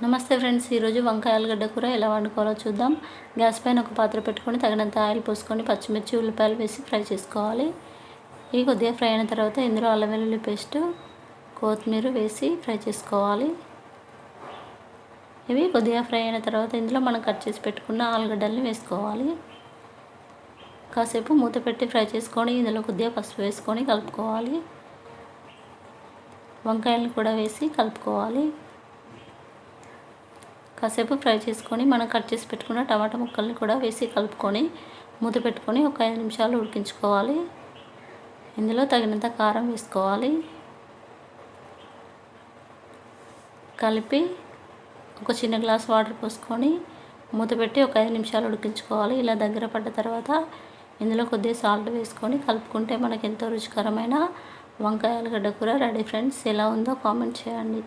నమస్తే ఫ్రెండ్స్, ఈరోజు వంకాయ ఆలుగడ్డ కూర ఎలా వండుకోవాలో చూద్దాం. గ్యాస్ పైన ఒక పాత్ర పెట్టుకొని తగినంత ఆయిల్ పోసుకొని పచ్చిమిర్చి ఉల్లిపాయలు వేసి ఫ్రై చేసుకోవాలి. ఇవి కొద్దిగా ఫ్రై అయిన తర్వాత ఇందులో అల్లం వెల్లుల్లి పేస్ట్, కొత్తిమీర వేసి ఫ్రై చేసుకోవాలి. ఇవి కొద్దిగా ఫ్రై అయిన తర్వాత ఇందులో మనం కట్ చేసి పెట్టుకున్న ఆలుగడ్డల్ని వేసుకోవాలి. కాసేపు మూత పెట్టి ఫ్రై చేసుకొని ఇందులో కొద్దిగా పసుపు వేసుకొని కలుపుకోవాలి. వంకాయలను కూడా వేసి కలుపుకోవాలి. కాసేపు ఫ్రై చేసుకొని మనం కట్ చేసి పెట్టుకున్న టమాటా ముక్కల్ని కూడా వేసి కలుపుకొని మూత పెట్టుకొని ఒక 5 నిమిషాలు ఉడికించుకోవాలి. ఇందులో తగినంత కారం వేసుకోవాలి. కలిపి ఒక చిన్న గ్లాస్ వాటర్ పోసుకొని మూత పెట్టి ఒక 5 నిమిషాలు ఉడికించుకోవాలి. ఇలా దగ్గర పడ్డ తర్వాత ఇందులో కొద్దిగా సాల్ట్ వేసుకొని కలుపుకుంటే మనకి ఎంతో రుచికరమైన వంకాయ ఆలుగడ్డ కూర రెడీ. ఫ్రెండ్స్, ఎలా ఉందో కామెంట్ చేయండి.